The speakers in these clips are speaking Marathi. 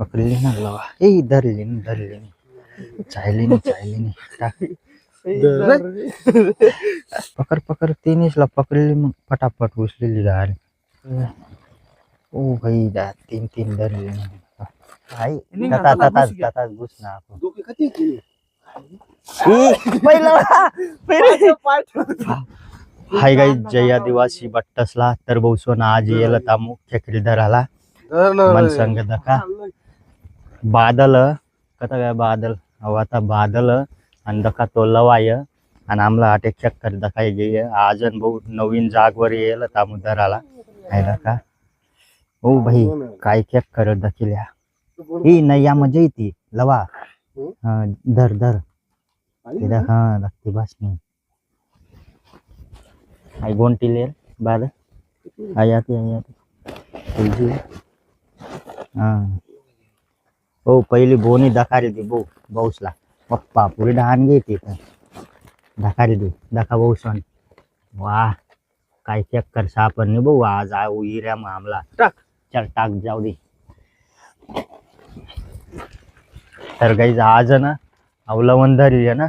पकडली ना लवा ए धरली ना धरली नाही चायली नाही टाक पकड पकड तिन्हीला पकडली मग फटाफट उचलेली गाडी ओ भाई दा तीन तीन धरली आई ताताच घुस ना आपण हाय गाई जय आदिवासी बट्टसला तर बहुसोन आज येल तामू खेकडी धराला मन संग दका बादल कथा काय बादल अहो आता बादल आणि दका तो लवाय आणि आमला अटेक चक्कर दखाय गे आजन भाऊ नवीन जागवर येल तामू धराला आहे दका ओ भाई काय चेक करत दखिल्या ही नैया मजा येते लवा धर धर हाँ लगती बस नहीं आई गोंटी ले बाद आ जाती हाँ ओ पहली बोनी दखारी दी बो बहुसला पप्पा पूरी डहान गई थी दखारी दी दखा बहुसन वाह काय चेक कर सापर नहीं बो आज आ उईऱ्या मामला टाक चल टाक जाऊ दे तर गाइस आज ना अवलवण धरी आहे ना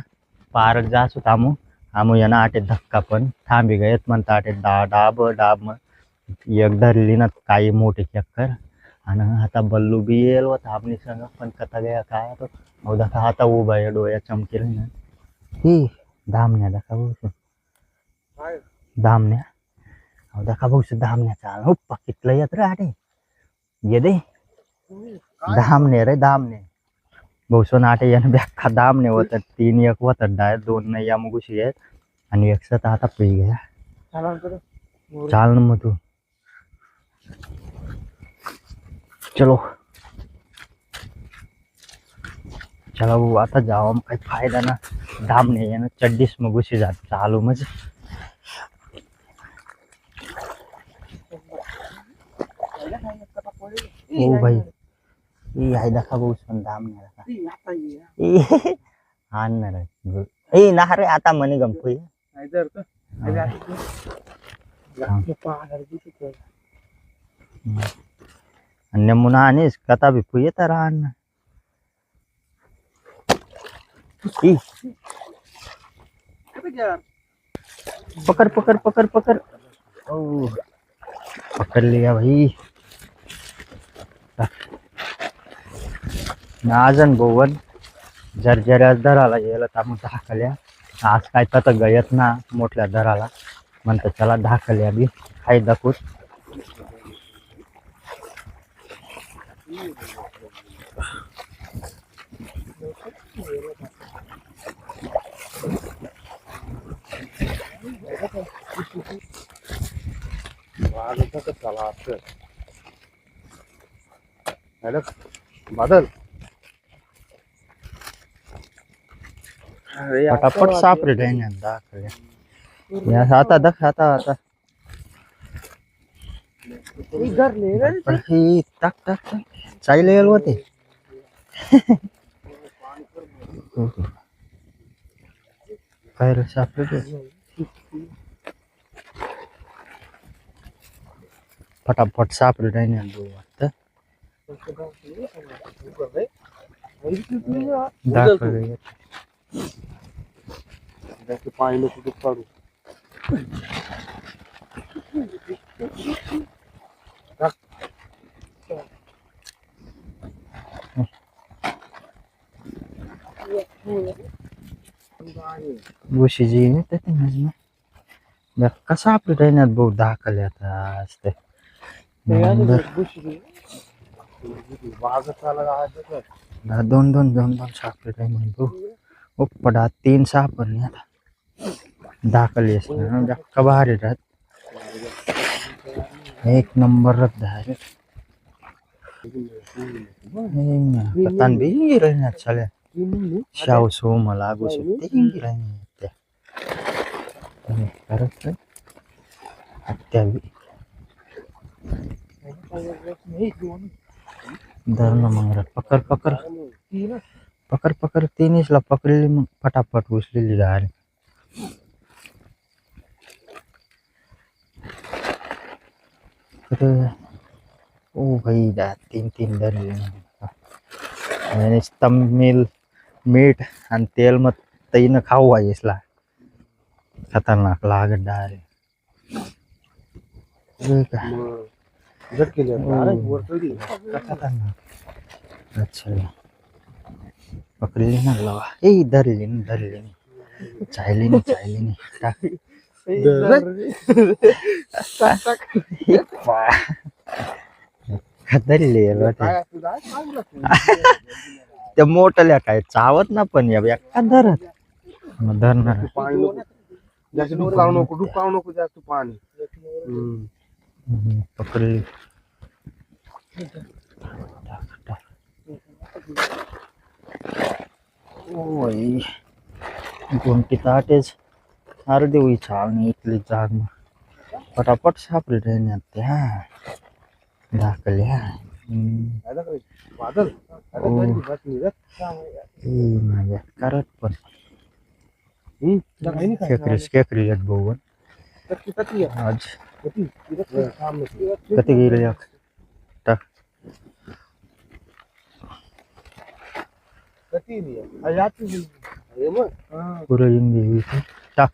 पारक जासू थांबू आमू यांना आटे धक्का पण थांबी गयत म्हणता आटे डाब मग एक धरली ना काही मोठे चक्कर आणि आता बल्लू बी येल व थांबली संग पण कथा गया काय तो अहो दखा आता उभा आहे डोळ्या चमकेल ना ही धामण्या दखा भाऊ धामण्या अहो दखा भाऊ धामण्या चाल हो पकितलं येत रे आटे ये दे धामणे रे धामणे बहुसोन आटे यानं बॅख्खा दामने होत तीन एक होत डाय दोन नाही या मुगुशी आहेत आणि एक सत आता पी गया चाल ना मग तू चलो चला भाऊ आता जावा मग काही फायदा ना दामने यानं चड्डीस मुगुशी जात चालू मज ओ भाई ये आई दखा भाऊ दाम ए ना रे आता मनी गंपू नमुना आणीस कथा भी पुये तर अन्न पकड़ पकड़ पकड़ पकड़ ओ पकड़ लिया भाई नाजन बोवन जरजऱ्या धराला गेलं त्यामुळे धाकल्या आज काय तर गयत ना मोठल्या धराला म्हणतं चला धाकल्या बी खाई दाखवूच बादल फटाफट सापरे रहेंगे दाखले या आता दख आता आता इधर ले रे ही टक टक टक चाइले होते काय सापरे फटाफट सापरे रहेंगे दो वाटतं दाखले पाहिलं कुठे काढू गोशीजी कसा आपल्या ट्रेनात बहुत दाखल आता असते दोन दोन दोन दोन सापडे ट्रेन भाऊ पडा तीन सापडणे आता दाखल बाहेर येतात एक नंबर रख पतान भी रहना चले शाव सो मला गोष्ट ते रहने करत अत्यावी धरण मग पकड पकड पकड पकड तिन्हीला पकडली मग फटाफट उचलेली गाडी ओ भाई दा तीन तीन धरले आणि तमिल मीठ आणि तेल मग तईनं खाऊ वाईसला खतरनाक लागत डायरेक्ट खतरनाक अच्छा पकड़ली ना लवा ए धरली चायली नहीं टाक धरली त्या मोठल्या काय चावत ना पण या एका धरत मग धरणार जास्त डुकावू नको जास्त पाणी पकडली ओय कोणती ताटेच अर्धी हुई छावणी इथली जाग मग पटापट सापडली ट्रेन त्या दाखल्या बादल करत पण खेकरी एक बघून आज कधी गेले टाक पुरं येऊन टाक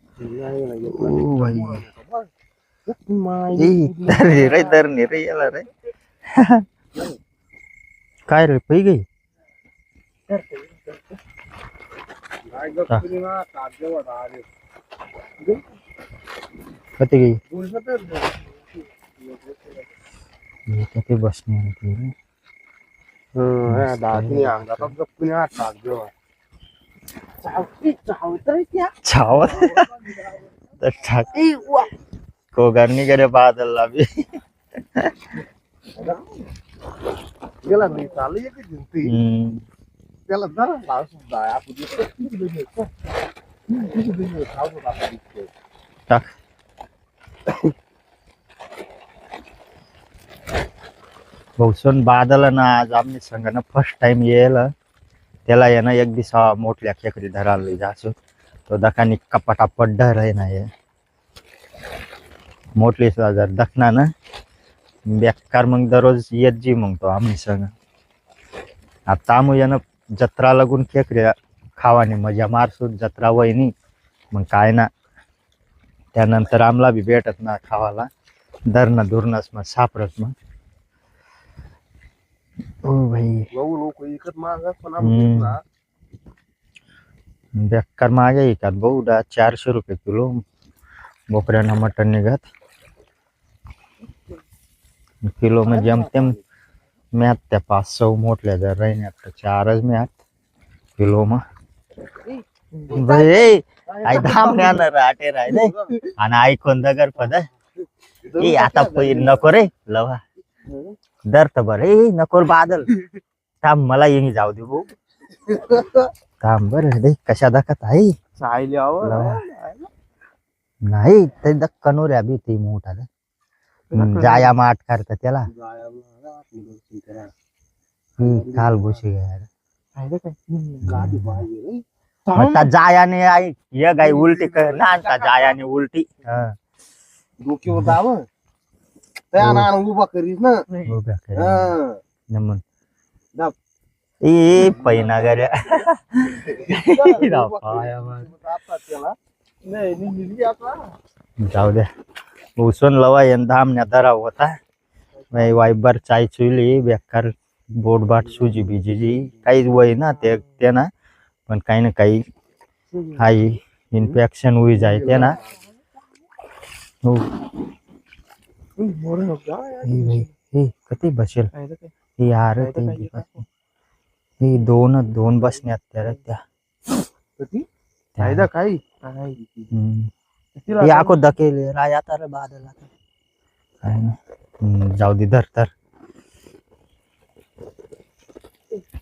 ओ भाई धरणे रे याला रे काय रे पै गई कधी गई ते बसणे को करनी करे बादल अभी गेला नाही चालू त्याला जरा टाक बहुसन बादल ना आज आम्ही संग ना फर्स्ट टाइम येईल त्याला आहे ना एक दिवसा मोठल्या खेकडी धरायला जायचो तो दखानी कपाटापट डर आहे ना हे मोठली जर दखना ना बेकार मग दररोज येत जी मग तो आम्ही संग आता आम्ही ना जत्रा लागून खेकड्या खावानी मजा मारसू जत्रा वहिनी मग काय ना त्यानंतर आम्हाला बी भेटत ना खावाला धरणं दुरणच मग सापडत मग ओ भाई लोक इकत मागत पण बेकार मागे इकत बहुदा 400 रुपये किलो बोकड्यानं मटन निघत किलो में जमतेम म्यात त्या 500 मोठल्या जर राहिल्यात 4च म्यात किलो मग भाई आई धाम न्यानं राटे राहिले आणि ऐकून दगर पद ए आता पै नको रे लवा दर बर ए नको बादल थांब मला येणी जाऊ दे भाऊ थांब बरं दे कशा दाखत आहे नाही ते दक्कनोऱ्या बी ते मोठा जाया माठ करता त्याला काल घुशी जायाने आई ये गाय उलटी कर ना जायाने उलटी डोक्यावर दाव त्या उभा करीस ना नमन ए पैना गऱ्या जाऊ द्या उसन लवा धामण्या धरा होता वाईबर चाय चुली बेकार बोटबाट सुजी बिजी काही वय ना ते ना पण काही ना काही आई इन्फेक्शन हुई जाए ते ना हो कधी बसेल यार दोन बसण्यात त्या काही आखो धकेले राजा तर बादल काय ना जाऊ दे धर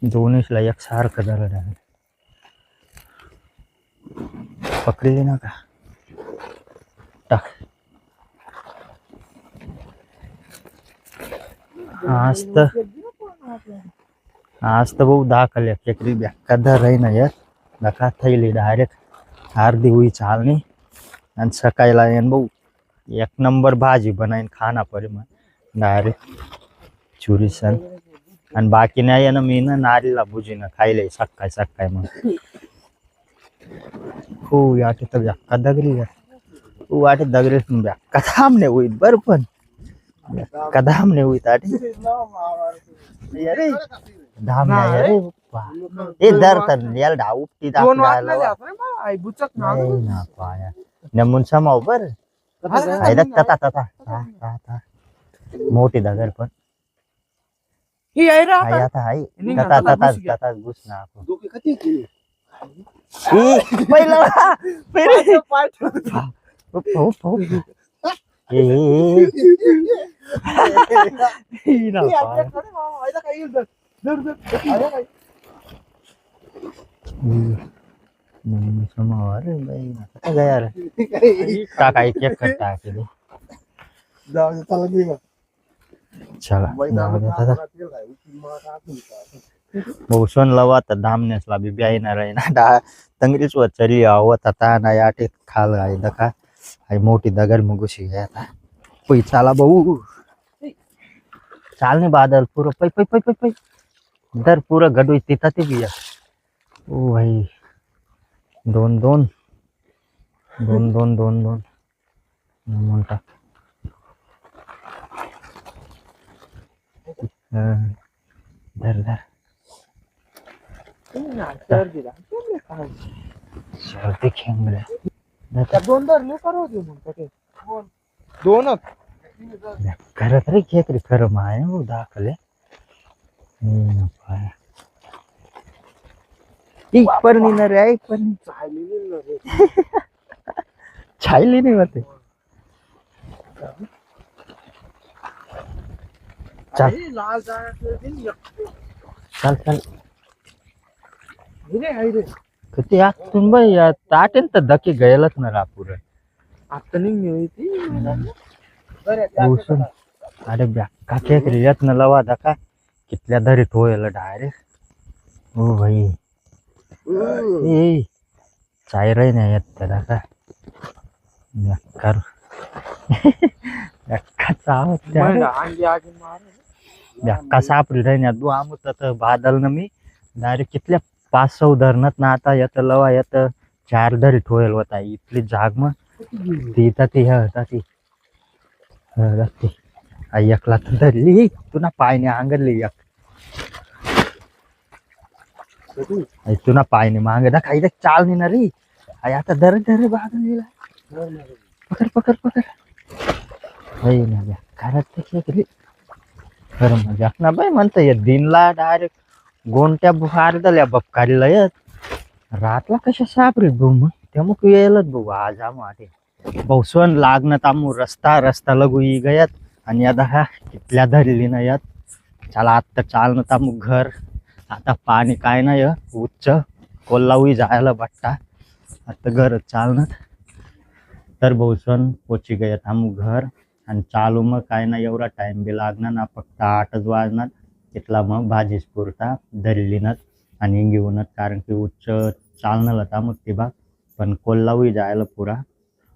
दोन्हीला एक सारखं धरलं पकडली ना का टाक आज तर भाऊ दाखल खेकडी बेकार धर आहे ना यार नका थैली डायरेक्ट अर्धी हुई चालनी आणि सकाळीला येईन भाऊ एक नंबर भाजी बनाईन खाना पडे मग डायरेक्ट चुरी सन आणि बाकी नाही आहे ना मी ना नारीला बुजीनं खायले सकाळी मग हो याटे तर अक्का दगरी तू वाटे दगरी कथामने होईल बर पण कदामने होईल आटे अरे धाम नाही अरे ए दर तर याला डाऊ ती दोन दाखवायला वाजले आई बुचक ना नाही ना पाया नमून समाव बर मोठी दगड पण ही आहे रा आई आता आई निघा, तता चला, तता घुस घ्या. तता घुस ना आपण डोके कधी केली पहिलं पहिले पाय ठेवतो. ही आपल्याकडे मामा, आईला काय येईल तर. धर, धर. आईला काय? टाकाय केक करता जाऊ दे, चला निघा. चला बाई, जाऊ दे दादा, आता. दादा, तेल आहे. उचलून मला टाकून का? भूषण लवा तर धामनेसला बी ब्यायणार आहे ना डा तंगरीच वर चली आवत आता ना याटे खाल आहे दका आई मोठी दगड मुगुशी आहे आता पै चाला भाऊ चाल नाही बादल पुरं पै पै पै पै पै दर पुरं गडू तिथं ते बिया ओ भाई दोन दोन दोन दोन दोन दोन म्हणता धर धर सर्दीला. काय? सर्दी खेंगल्या त्या दोन धरले करवते मग का ते? दोनच खरं तरी खेकरी खरं माय हो दाखले परनी ना रे आई परनी चाललेली ना रे. छायली नाही होते चल आई, लाल जाळ्यातलं ते एक. चल चल हे रे, आई रे. किती आतून बाई ताटेन तर धके गयलच ना रापूर आता निघली होती. बरं, भूषण अरे ब्याक्का खेकरी येत न लवा धका कितल्या धरी ठोयला डायरेक्ट ओ भाई ए चाय रे नाही येत त्याला का बेकार बेक्का चावत महिना अंगी आगी मार. बेक्का सापडी राही दू आमुत तर बादल न मी डायरेक्ट कितल्या 5-6 धरणत ना आता येत लवा येत 4 धरी ठोयल होता इथली जाग मग ती तर ती होता ती ती आई एकला तर धरली तुला पायने अंगरली एक आई तुला पायने मांग दा काही चाल नाही ना रे आई आता धर धर बादलीला पकड पकड पकड आई ना बे खरंच ते केली खरं मजा ना बाई म्हणता येत दिनला डायरेक्ट गोंट्या बुहार दल्या बपकारीला येत रातला कशा सापरे मग त्यामुक येलच बघू आज आम्ही बहुसवन लागणं तामू रस्ता रस्ता लगू ही गयात आणि आता हा कितल्या धरली ना यात चला आत्ता चालणं तामू घर आता पाणी काय नाही उच्च कोल्हावी जायला बट्टा आता घर चालणं तर बहुसवन पोची गयात आमू घर आणि चालू मग काय ना एवढा टाइम बी लागणार ना फक्त 8च वाजणार तिथला मग भाजीच पुरता धरलीनच आणि घेऊनच कारण की उच्च चालणं होता मग ती बा पण कोल्हावी जायला पुरा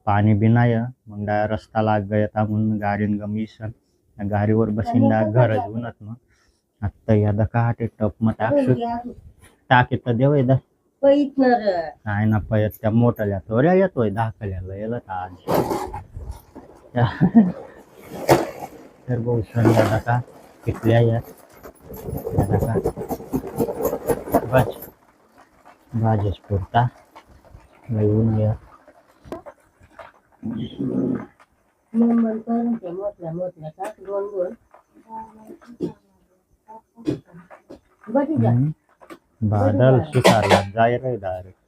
पाणी बी नाही मग रस्ता लाग गया म्हणून गाडीन गमीसन गाडीवर बसीन घर घेऊनच मग आत्ता यादा का ते टप मग टाकी तर देव एकदा नाही ना पयत त्या मोठ्या थोड्या येतोय दाखल्याला येलं आज तर भाऊ सण यादा का कितल्या यात यादा का बस भाजीच पुरता घेऊन या बादल शिकारला जाय रे डायरेक्ट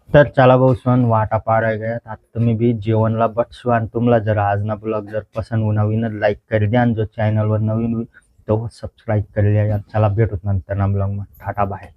तर चला भाऊ सण वाटा पार गयात आता तुम्ही भी जेवणला बटसू आणि तुम्हाला जर आज ना ब्लॉग जर पसंद हो नवीनच लाईक कर द्या आणि जो चॅनलवर नवीन होईल तो सबस्क्राईब कर लिया चला भेटूत नंतर ना ब्लॉग मध्ये टाटा बाय.